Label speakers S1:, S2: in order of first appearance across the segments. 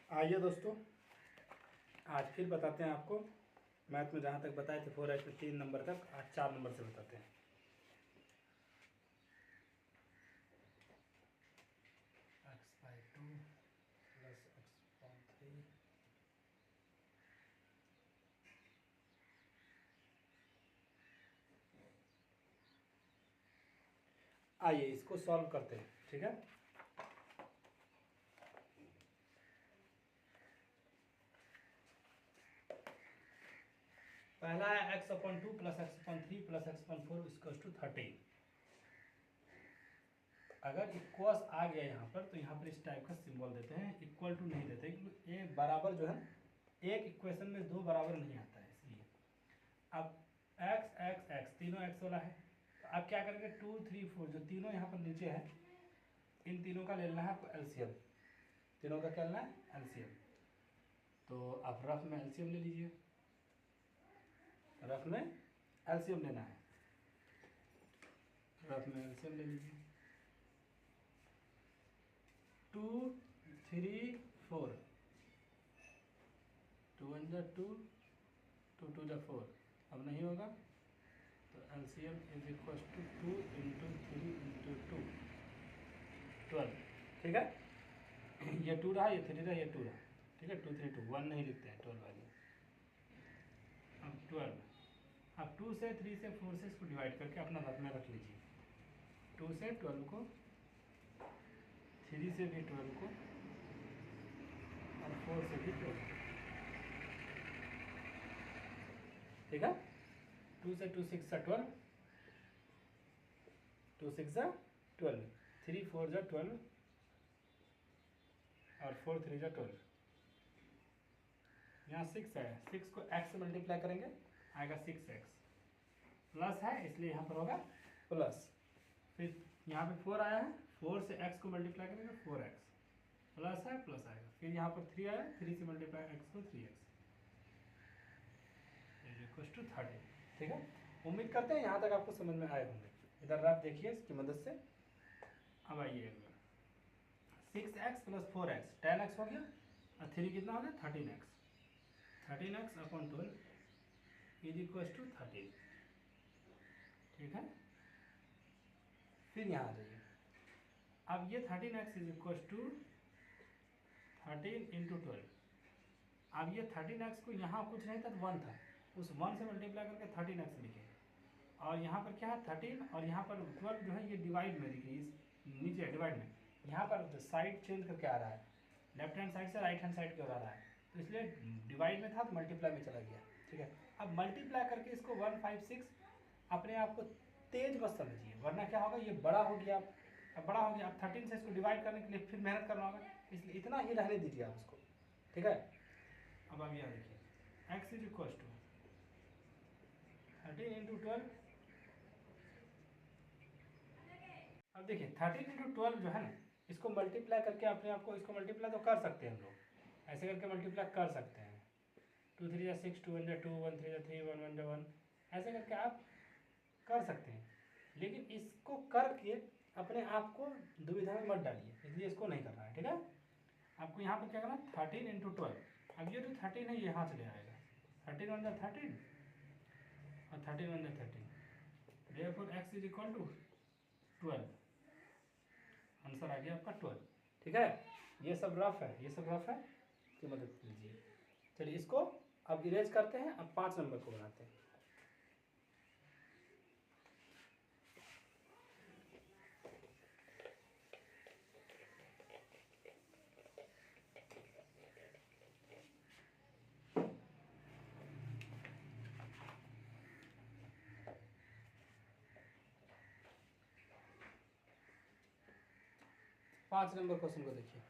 S1: आइए दोस्तों, आज फिर बताते हैं आपको मैथ में जहाँ तक बताए थे 4x में 3 नंबर तक, आज 4 नंबर से बताते हैं। x/2 + x/3 आइए इसको सॉल्व करते हैं। ठीक है, पहला है x/2 + x/3 + x/4 = 13। अगर इक्वल्स आ गया यहाँ पर तो यहाँ पर इस टाइप का सिंबल देते हैं, इक्वल टू नहीं देते क्योंकि ये बराबर जो है एक इक्वेशन में दो बराबर नहीं आता है, इसलिए। अब x तीनों x वाला है, तो आप क्या करेंगे 2 3 4 जो तीनों यहाँ पर नीचे है, इन तीनों का लेना है आपको एलसीएम। तीनों का क्या लेना है? एलसीएम। तो आप रफ में एलसीएम ले लीजिए, रफ में एलसीएम लेना है, रफ में एलसीएम ले लीजिए। 2 3 4, 2 1 जा 2, 2 2 जा 4। अब नहीं होगा तो एलसीएम इज इक्वल टू 2 × 3 × 2 12। ठीक है, ये 2 रहा, ये 3 रहा, ये 2 रहा। ठीक है, 2 3 2 1 नहीं लिखते हैं 12 वाली। अब 12, अब 2 से 3 से 4 से इसको डिवाइड करके अपना रफ में रख लीजिए। 2 से 12 को, 3 से भी 12 को, और 4 से भी 12। ठीक है, 2 से 2 6 12, 2 6 12, 3 4 12, और 4 3 12। यहाँ 6 है, 6 को x से मल्टीप्लाई करेंगे आएगा 6x, प्लस है इसलिए यहाँ पर होगा प्लस। फिर यहाँ पे 4 आया है, 4 से x को मल्टीप्लाई करेंगे 4x, प्लस है प्लस आएगा। फिर यहाँ पर 3 आया, 3 से मल्टीप्लाई x को 3x = 30। ठीक है, उम्मीद करते हैं यहाँ तक आपको समझ में आए होंगे। इधर आप देखिए इसकी मदद से। अब आइए 6x + 4x 10x हो गया, और 3 कितना हो गया 13x। 13x/12 = 13। ठीक है, फिर यहाँ आ जाइए। अब ये 13x = 13 × 12। अब ये 13x को यहाँ कुछ नहीं था तो 1 था, उस 1 से मल्टीप्लाई करके 13x लिखे, और यहाँ पर क्या है 13, और यहाँ पर 12 जो है ये डिवाइड में लिखिए, इस नीचे डिवाइड में। यहाँ पर साइड चेंज करके आ रहा है, लेफ्ट हैंड साइड से राइट हैंड साइड की ओर आ रहा है, तो इसलिए डिवाइड में था तो मल्टीप्लाई में चला गया। ठीक है, अब मल्टीप्लाई करके इसको 1 5 6, अपने आप को तेज मत समझिए, वरना क्या होगा ये बड़ा हो गया। अब बड़ा हो गया, अब 13 से इसको डिवाइड करने के लिए फिर मेहनत करना होगा, इसलिए इतना ही रहने दीजिए आप इसको। ठीक है, अब आप यहाँ देखिए x = 13 × 12। अब देखिए 13 × 12 जो है ना, इसको मल्टीप्लाई करके अपने आप को, इसको मल्टीप्लाई तो कर सकते हैं हम लोग, ऐसे करके मल्टीप्लाई कर सकते हैं। 2 3 6, 2 1 2, 1 3 3, 1 1 1, ऐसे करके आप कर सकते हैं। लेकिन इसको करके अपने आप को दुविधा में मत डालिए, इसलिए इसको नहीं करना है। ठीक है, आपको यहाँ पर क्या करना है 13 × 12। अब ये जो 13 है ये यहाँ चले आएगा, 13 1 13, और 13 1 13, therefore x = 12। आंसर आ गया आपका 12। ठीक है, ये सब रफ है, ये सब रफ है, इसकी मदद लीजिए। चलिए इसको अब इरेज करते हैं, अब 5 नंबर को बनाते हैं। पाँच नंबर क्वेश्चन को देखिए।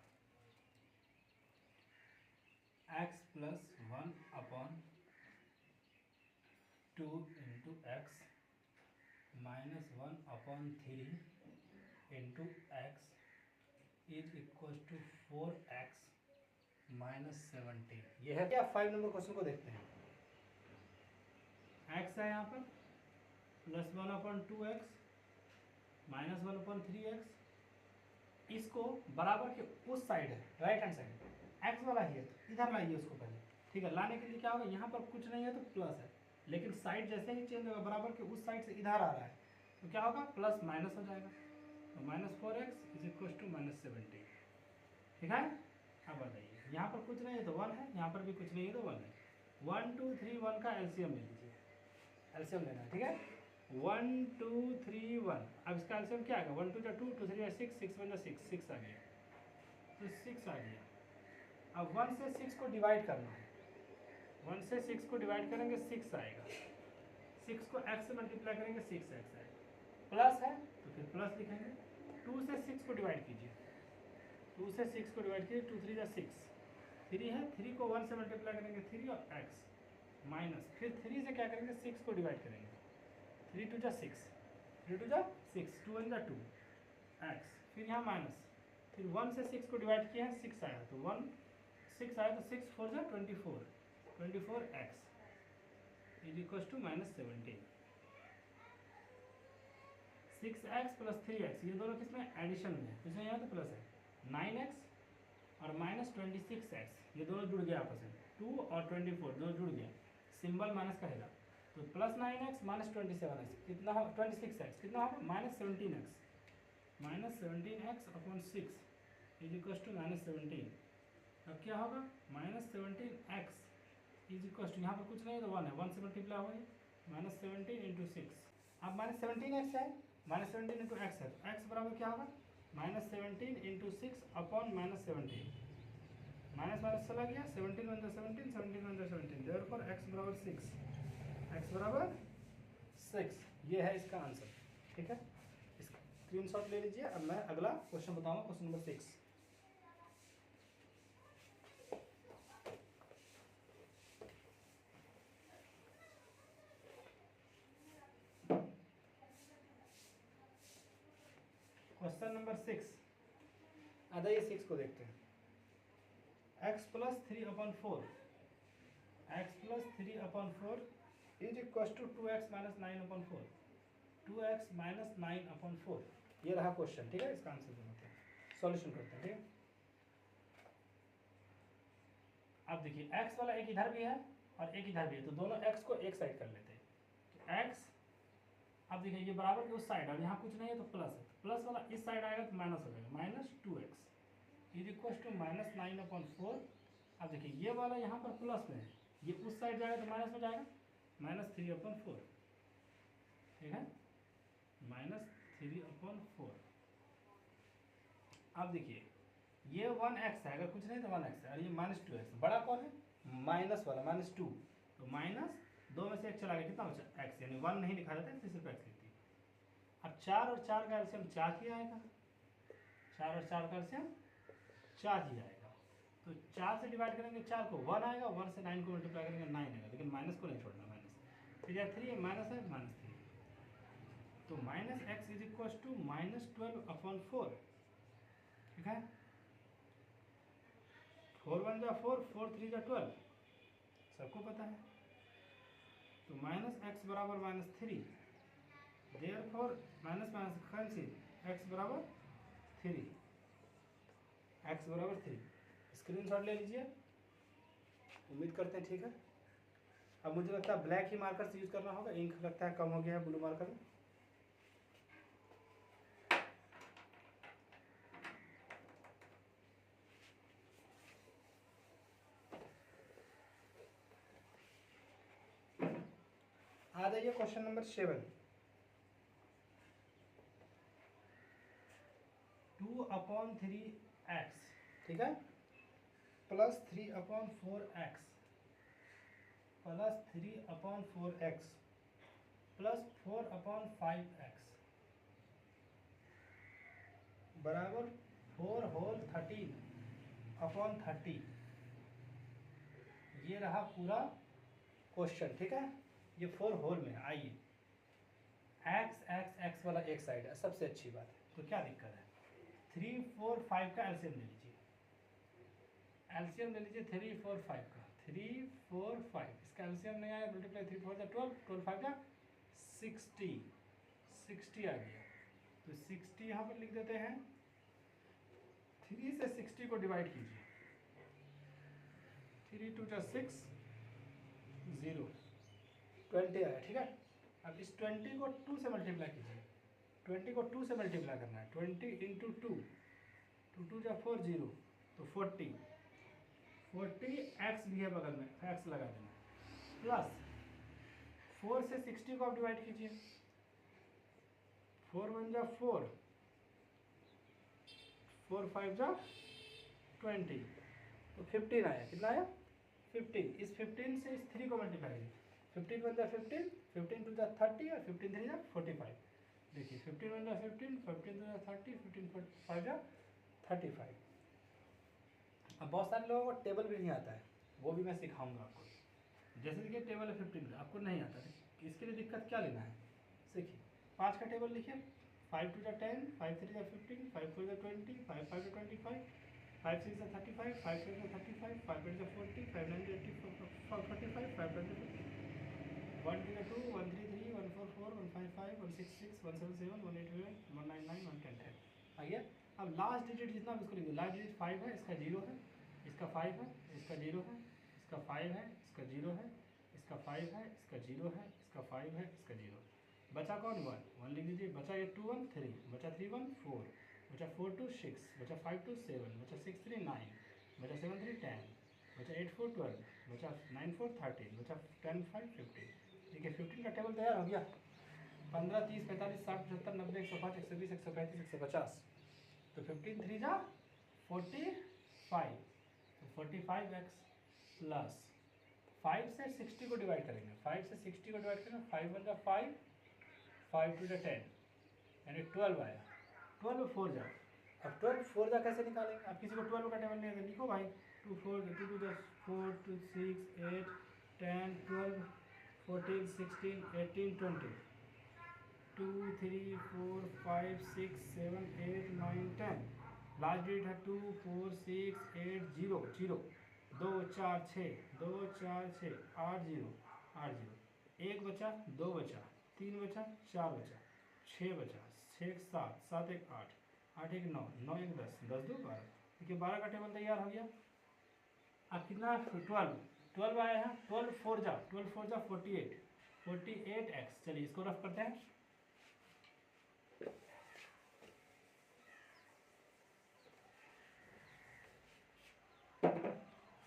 S1: x + 1/2 × x - 1/3 × x = 4x - 17। ये है क्या? 5 नंबर क्वेश्चन को देखते हैं। x है यहाँ पर +1/2x - 1/3x, इसको बराबर के उस साइड है, राइट हैंड साइड, एक्स वाला ही है तो इधर लाइए उसको पहले, ठीक है। लाने के लिए क्या होगा, यहाँ पर कुछ नहीं है तो प्लस है, लेकिन साइड जैसे ही चेंज होगा बराबर के उस साइड से इधर आ रहा है तो क्या होगा, प्लस माइनस हो जाएगा। तो -4x इज इक्वल टू -17, ठीक है। अब बताइए, यहाँ पर कुछ नहीं है तो 1 है, यहाँ पर भी कुछ नहीं है तो 1 है। 1 2 3 1 का एलसीएम ले लीजिए, एलसीएम लेना है, ठीक है। 1 2 3 1, अब इसका एलसीएम क्या आएगा, 1 2 जा 2, 2 3 जा 6, 6 1 जा 6, 6 आ गया, तो 6 आ गया। अब 1 से 6 को डिवाइड करना है, 1 से 6 को डिवाइड करेंगे 6 आएगा, 6 को x से मल्टीप्लाई करेंगे 6x आएगा, प्लस है तो फिर प्लस लिखेंगे। 2 से 6 को डिवाइड कीजिए, 2 से 6 को डिवाइड कीजिए, 2 3 जा 6, 3 है, 3 को 1 से मल्टीप्लाई करेंगे 3 और x माइनस, फिर 3 से क्या करेंगे 6 को डिवाइड करेंगे, 3 2 जा 6, 3 2 जा 6, 2 1 जा 2 x, फिर यहाँ माइनस, फिर 1 से 6 को डिवाइड किया है 6 आया, तो 1 6 आया तो 6 4 जा 24, 24x is equal to -17। 6x plus 3x, ये दोनों किसमें एडिशन में है, इसमें यहाँ तो प्लस है, 9x और -26x, ये दोनों जुड़ गया आपस में, 2 और 24 दोनों जुड़ गया, सिंबल माइनस का है, तो प्लस 9x -27x कितना हो, 26x कितना होगा, -17x, -17x upon 6 is equal to -17। अब क्या होगा, -17x इज इक्वल टू, यहाँ पर कुछ नहीं है तो 1 है, 1 से मल्टीप्लाई हो गया, -17 इंटू 6, अब -17x है, -17 इंटू एक्स है, तो एक्स बराबर क्या होगा, -17 इंटू 6 अपॉन -17, माइनस माइनस चला गया, 17 1 17, 17 1 17, देयरफॉर x बराबर 6, x बराबर 6, ये है इसका आंसर, ठीक है। इसका स्क्रीनशॉट ले लीजिए। अब मैं अगला क्वेश्चन बताऊंगा, क्वेश्चन नंबर 6। क्वेश्चन नंबर 6, आधा ये 6 को देखते हैं। x plus 3/4, x plus 3/4 is equal to 2x minus 9/4, 2x minus 9/4, ये रहा क्वेश्चन, ठीक है। इसका आंसर बनाते हैं, सॉल्यूशन करते हैं, ठीक है। अब देखिए x वाला एक इधर भी है और एक इधर भी है, तो दोनों x को एक साइड कर लेते हैं, तो x, अब देखिए ये बराबर के उस साइड, और यहाँ कुछ नहीं है तो प्लस है, प्लस वाला इस साइड आएगा तो माइनस हो जाएगा, -2x इज इक्वल टू -9/4। अब देखिए ये वाला यहाँ पर प्लस में है, ये उस साइड जाएगा तो माइनस में जाएगा, -3/4, ठीक है, -3/4। अब देखिए ये 1x है, अगर कुछ नहीं तो 1x है, और ये -2x, बड़ा कौन है, माइनस वाला, -2, तो माइनस 2 में से 1 चला गया, कितना बचा, x, यानी 1 नहीं लिखा जाता है, सिर्फ x लिखती है। अब 4 और 4 का एलसीएम 4 ही आएगा, 4 और 4 का एलसीएम 4 ही आएगा, तो 4 से डिवाइड करेंगे 4 को 1 आएगा, 1 से 9 को मल्टीप्लाई करेंगे 9 आएगा, लेकिन माइनस को नहीं छोड़ना, माइनस, फिर यह 3 माइनस है, -3, तो -x इज इक्वल टू -12/4, ठीक है। 4 1 जा 4, 4 3 जा 12, सबको पता है, तो -x बराबर -3, therefore minus minus cancel, x बराबर 3, x बराबर 3। स्क्रीनशॉट ले लीजिए, उम्मीद करते हैं ठीक है। अब मुझे लगता है ब्लैक ही मार्कर से यूज करना होगा, इंक लगता है कम हो गया है ब्लू मार्कर में। आ जाइए क्वेश्चन नंबर 7, 2/3x, ठीक है, plus 3/4x, plus 3/4x, plus 4/5x बराबर 4 होल 13/30, ये रहा पूरा क्वेश्चन, ठीक है। ये 4 होल में है। आइए x वाला एक साइड है, सबसे अच्छी बात है, तो क्या दिक्कत है, 3 4 5 का एलसीएम ले लीजिए, एलसीएम ले लीजिए 3 4 5 का, 3 4 5, इसका एलसीएम नहीं आया, मल्टीप्लाई 3 4 12, 12 5 का 60, 60 आ गया, तो 60 यहाँ पर लिख देते हैं। 3 से 60 को डिवाइड कीजिए, टू जा 6 0 20 आया, ठीक है। अब इस 20 को 2 से मल्टीप्लाई कीजिए, 20 को 2 से मल्टीप्लाई करना है, 20 इंटू 2, 2 जा 4 0 तो 40 x भी है बगल में, x लगा देना, प्लस 4 से 60 को आप डिवाइड कीजिए, 4 1 जा 4, 4 5 जा 20 तो 15 आया, कितना आया 15। इस 15 से इस 3 को मल्टीप्लाई कीजिए, 15 1 जा 15, 15 2 जा 30 और 15 3 जा 45। देखिए 15 1 जा 15, 15 2 जा 30, 15 5 जा 35। अब बहुत सारे लोगों को टेबल भी नहीं आता है, वो भी मैं सिखाऊंगा आपको। जैसे देखिए टेबल है 15 का, आपको नहीं आता है, इसके लिए दिक्कत क्या लेना है, सीखिए 5 का टेबल लिखिए, 5 2 जा 10, 5 3 जा 15, 5 4 जा 20, 5 5 जा 25, 5 6 जा 35, 5 7 जा 35, 5 8 जा 40, 5 9 जा 45, 5 10 जा 50, 1 2 जा 2, 1 3 3, 1 4 4, 1 5 5, 1 6 6, 1 7 7, 1 8 11, 1 9 9, 1 10 10। आइए अब लास्ट डिजिट जितना भी इसको लिख दो, लास्ट डिजिट 5 है, इसका 0 है, इसका 5 है, इसका 0 है, इसका 5 है, इसका 0 है, इसका 5 है, इसका 0 है, इसका 5 है, इसका 0। बचा कौन 1 लिख दीजिए, बचा ये 2 1 3, बचा 3 1 4, बचा 4 2 6, बचा 5 2 7, बचा 6 3 9, बचा 7 3 10, बचा 8 4 12, बचा 9 4 13, बचा 10 5 15। देखिए 15 का टेबल तैयार हो गया। 15 30 45 60 75 90 105 120 135 150 तो 15 3 जा 45, तो 45x प्लस 5 से 60 को डिवाइड करेंगे, 5 से 60 को डिवाइड करेंगे, 5 1 जा 5, 5 2 जा 10 यानी 12 आया, 12 4 जा। अब 12 4 जा कैसे निकालेंगे, अब किसी को 12 का टेबल नहीं है लिखो भाई, 2 4 2 2 जा 4 2 6 8 10 12 14 16 18 20, 2 3 4 5 6 7 8 9 10, लास्ट डेट है 2 4 6 8 0 0, 2 4 6 2 4 6 8 0 8 0, 1 बचा 2 बचा 3 बचा 4 बचा 6 बचा 6 7 7 1 8 8 1 9 9 1 10 10 2 12। देखिए 12 का टेबल तैयार हो गया। अब कितना 12 आया है, 12 4 जा 48 48x। चलिए इसको रफ करते हैं,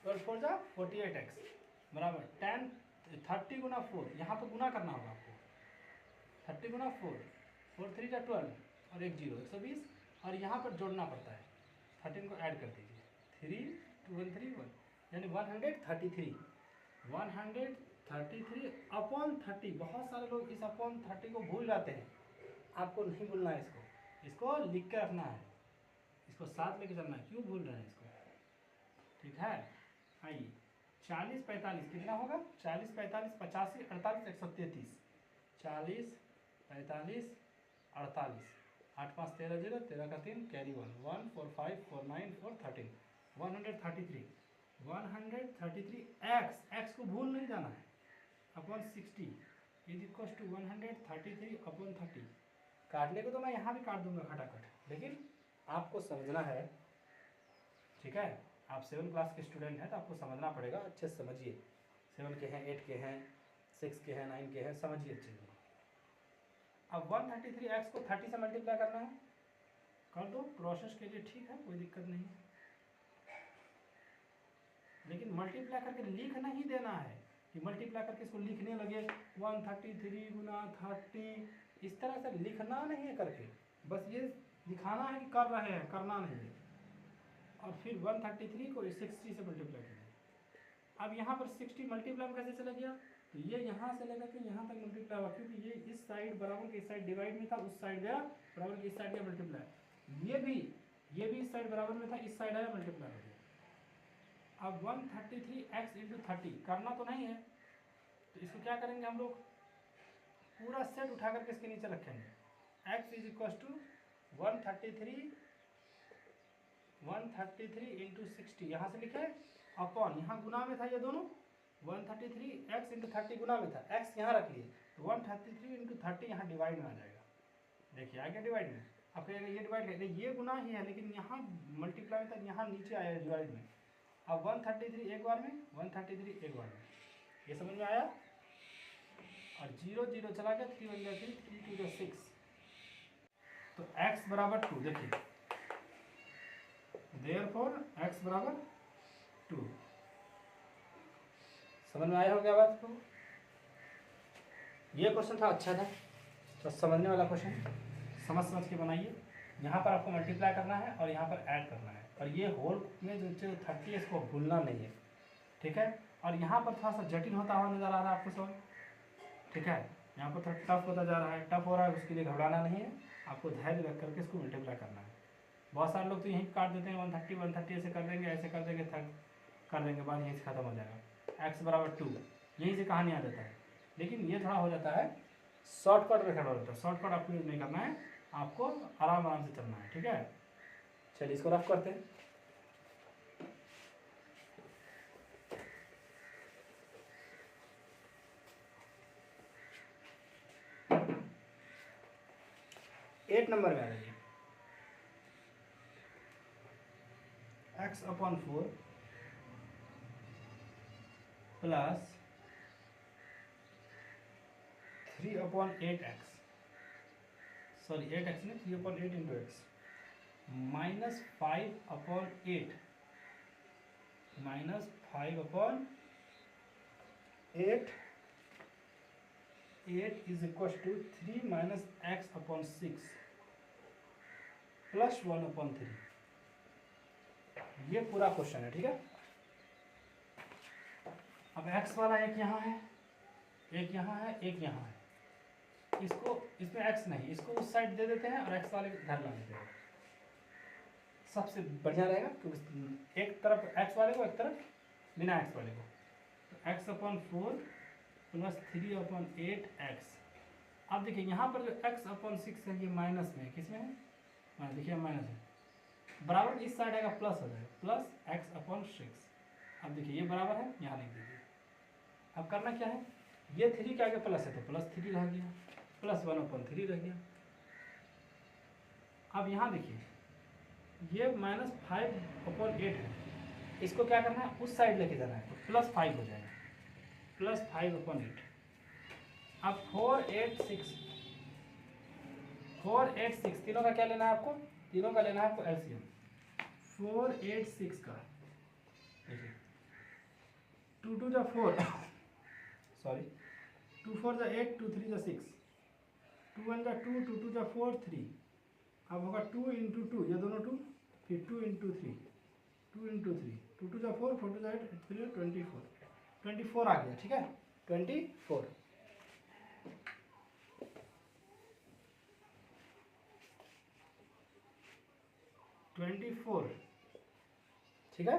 S1: 12 4 जा 48x बराबर 10 30 गुना 4, यहाँ पर गुना करना होगा आपको, 30 गुना 4, 4 3 जा 12 और 1 0 120, और यहाँ पर जोड़ना पड़ता है, 13 को ऐड कर दीजिए, 3 2 1 3 1 यानी 133 अपॉन 30। बहुत सारे लोग इस अपॉन 30 को भूल जाते हैं, आपको नहीं भूलना है, इसको लिख के रखना है, इसको साथ लेके चलना है। क्यों भूल रहे हैं इसको, ठीक है। आइए 40 45 कितना होगा, 40 45 85 48 133, 40 45 48 8 5 13 0 13 का 3 कैरी 1 1 4 5 4 9 4 13 133 x को भूल नहीं जाना है, upon 60 is equal to 133 upon 30। काटने को तो मैं यहाँ भी काट दूंगा खटाखट, लेकिन आपको समझना है, ठीक है। आप 7 क्लास के स्टूडेंट हैं तो आपको समझना पड़ेगा, अच्छे से समझिए, 7 के हैं 8 के हैं 6 के हैं 9 के हैं, समझिए अच्छे से। अब 133x को 30 से मल्टीप्लाई करना है, कर दो, प्रोसेस के लिए ठीक है, कोई दिक्कत नहीं, लेकिन मल्टीप्लाई करके लिख नहीं देना है कि मल्टीप्लाई करके इसको लिखने लगे 133 गुना 30, इस तरह से लिखना नहीं है करके, बस ये दिखाना है कि कर रहे हैं, करना नहीं है। और फिर 133 को 60 से मल्टीप्लाई करेंगे। अब यहाँ पर 60 मल्टीप्लाई में कैसे चला गया, तो ये यहाँ से लेकर के यहाँ तक मल्टीप्लाई हुआ, क्योंकि ये इस साइड बराबर के इस साइड डिवाइड में था, उस साइड गया बराबर के इस साइड गया मल्टीप्लाई, ये भी इस साइड बराबर में था, इस साइड आया मल्टीप्लाई हो गया। अब 133x इंटू 30 करना तो नहीं है, तो इसको क्या करेंगे हम लोग, पूरा सेट उठा करके इसके नीचे रखेंगे, x is equal to 133 into 60, यहाँ से लिखे अपॉन, यहाँ गुना में था ये दोनों, 133x इंटू 30 गुना में था, x यहाँ रख लिए, तो 133 इंटू 30 यहाँ डिवाइड में आ जाएगा। देखिए आ गया डिवाइड में, अब कहेगा ये डिवाइड है, ये गुना ही है, लेकिन यहाँ मल्टीप्लाई में था, यहाँ नीचे आया डिवाइड में, अब 133 एक बार में, 133 एक बार में, ये समझ में आया। और 0 0 चला गया, 3 1 3, 3 2 6, तो x बराबर 2। देखिए देयरफॉर x बराबर 2। समझ में आया हो क्या बात को? ये क्वेश्चन था, अच्छा था, तो समझने वाला क्वेश्चन, समझ समझ के बनाइए। यहाँ पर आपको मल्टीप्लाई करना है और यहाँ पर ऐड करना है, और ये होल में जो 30 है इसको भूलना नहीं है, ठीक है। और यहाँ पर थोड़ा सा जटिल होता हुआ नजर आ रहा है आपको सवाल, ठीक है। यहाँ पर थोड़ा टफ होता जा रहा है, टफ हो रहा है, उसके लिए घबराना नहीं है, आपको धैर्य रख करके इसको मल्टीप्लाई करना है। बहुत सारे लोग तो यहीं काट देते हैं, 130 130 ऐसे कर देंगे, ऐसे कर देंगे, कर देंगे, बाद यहीं से खत्म हो जाएगा। x बराबर 2, यहीं से कहानी आ जाता है। लेकिन ये थोड़ा हो जाता है शॉर्टकट में, खड़ा हो जाता है। शॉर्टकट आपको यूज नहीं करना है, आपको आराम आराम से चलना है, ठीक है। चलिए इसको रफ करते हैं। एट नंबर में आ जाइए। x/4 plus 3/8x, sorry 8x नहीं, 3/8 into X, minus 5/8, minus 5/8, 8 is equal to 3 minus x/6 plus 1/3। ये पूरा क्वेश्चन है, ठीक है। अब x वाला एक यहाँ है, एक यहाँ है, एक यहाँ है, इसको, इसमें x नहीं, इसको उस साइड दे देते हैं और x वाले इधर ला देते हैं, सबसे बढ़िया रहेगा, क्योंकि एक तरफ x वाले को, एक तरफ बिना x वाले को। तो x/4 प्लस 3/8x। अब देखिए यहाँ पर जो x/6 है ये माइनस में है, किसमें है, देखिए माइनस है, बराबर इस साइड आएगा प्लस हो जाएगा, प्लस x/6। अब देखिए ये बराबर है, यहाँ लिख दीजिए। अब करना क्या है, ये 3 के आगे प्लस है तो प्लस 3 रह गया, प्लस 1/3 रह गया। अब यहाँ देखिए ये माइनस 5/8 है, इसको क्या करना है, उस साइड लेके जाना है, तो प्लस 5 हो जाएगा, प्लस 5/8। अब 4 8 6 तीनों का क्या लेना है आपको, तीनों का लेना है आपको एलसीएम। 4 8 6 का देखिए 2 2 जा 4 सॉरी 2 4 जा 8, 2 3 जा 6, 2 1 जा 2, 2 2 जा 4 3। अब होगा 2 इंटू 2, ये दोनों 2, फिर 2 इंटू 3, 2 इंटू 3, 2 2 जा 4, 4 2 जा 8, 3 24 आ गया, ठीक है। 24 ठीक है।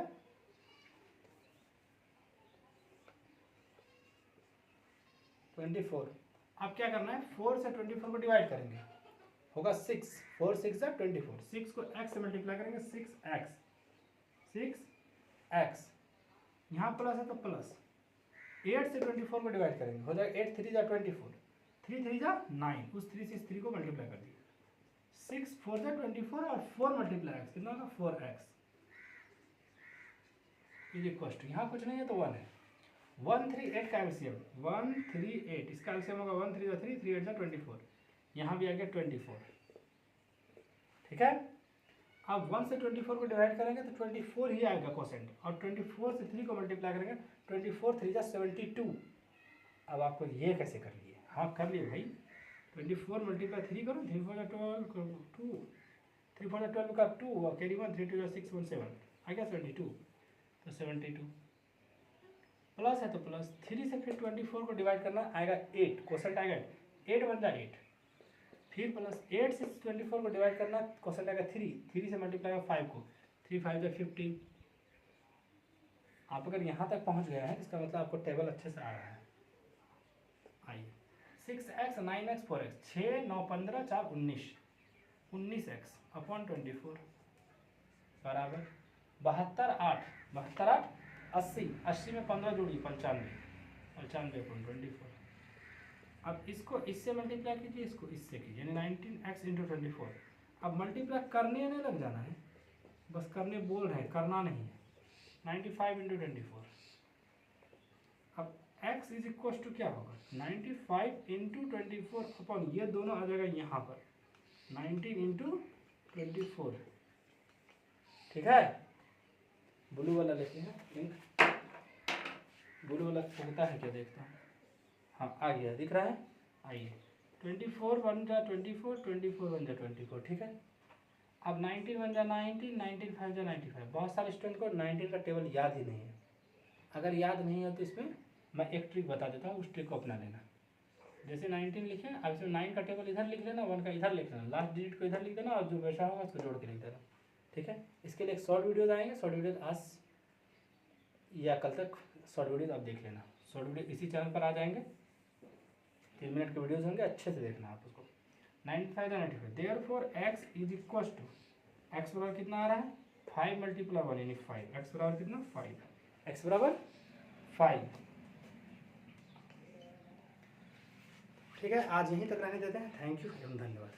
S1: 24। अब क्या करना है, 4 से 24 को डिवाइड करेंगे, होगा 6, 4 6 जा 24, 6 को x से मल्टीप्लाई करेंगे, 6x, यहाँ प्लस है तो प्लस, 8 से 24 को डिवाइड करेंगे, हो जाएगा 8 3 जा 24, 3 3 जा 9, उस 3 से इस 3 को मल्टीप्लाई कर दिया, 6 4 जा 24 और 4 मल्टीप्लाई x, कितना होगा 4x इज इक्वल टू, यहाँ कुछ नहीं है तो 1 है, 138 का एलसीएम 138, इसका एलसीएम होगा 1 3 जा 3, 3 8 जा 24, यहाँ भी आ गया 24, ठीक है। अब 1 से 24 को डिवाइड करेंगे तो 24 ही आएगा क्वोशेंट, और 24 से 3 को मल्टीप्लाई करेंगे, 24 3 जा 72। अब आपको ये कैसे कर लिए, हाँ कर लिए भाई, 24 मल्टीप्लाई 3 करो, 3 4 जा 12, 2 3 4 जा 12 का 2 और कैरी 1, 3 2 जा 6 1 7 आ गया 72, तो 72 प्लस है तो प्लस, 3 से फिर 24 को डिवाइड करना, आएगा 8, क्वोशेंट आएगा 8 1 जा 8, फिर प्लस 8 से 24 को डिवाइड करना, क्वोशेंट आएगा 3, 3 से मल्टीप्लाई 5 को, 3 5 जा 15। आप अगर यहाँ तक पहुँच गए हैं इसका मतलब आपको टेबल अच्छे से आ रहा है। आइए 6x 9x 4x, 6 9 15 4 19, 19x upon 24 बराबर 72 8, 72 8 80, 80 में 15 जोड़िए 95, 95 अपॉन 24। अब इसको इससे मल्टीप्लाई कीजिए, इसको इससे कीजिए, यानी 19x इंटू 24। अब मल्टीप्लाई करने नहीं लग जाना है, बस करने बोल रहे हैं, करना नहीं है, 95 इंटू 24। अब x इज इक्वल टू क्या होगा 95 इंटू 24 अपॉन ये दोनों आ जाएगा यहाँ पर 19 इंटू 24। ठीक है, ब्लू वाला लेते हैं, ब्लू वाला होता है क्या देखता हूँ। हाँ आ गया, दिख रहा है, आइए 24 1 जा 24, 24 1 जा 24। ठीक है, अब 19 1 जा 19, 19 5 जा 95। बहुत सारे स्टूडेंट को 19 का टेबल याद ही नहीं है। अगर याद नहीं है तो इसमें मैं एक ट्रिक बता देता हूँ, उस ट्रिक को अपना लेना। जैसे 19 लिखे, अब इसमें 9 का टेबल इधर लिख लेना, 1 का इधर लिख लेना, लास्ट डिजिट को इधर लिख देना और जो वैसा होगा उसको जोड़ के लिख देना। ठीक है, इसके लिए एक शॉर्ट वीडियोज आएंगे, शॉर्ट वीडियोज आज या कल तक शॉर्ट वीडियोज आप देख लेना। शॉर्ट वीडियो इसी चैनल पर आ जाएंगे, 3 मिनट के वीडियोज होंगे, अच्छे से देखना आप उसको। 95 95, therefore x is equal to, x बराबर कितना आ रहा है 5 मल्टीप्लाई 1 यानी 5, x बराबर कितना 5, x बराबर 5। ठीक है, आज यहीं तक रहने देते हैं। थैंक यू एवं धन्यवाद।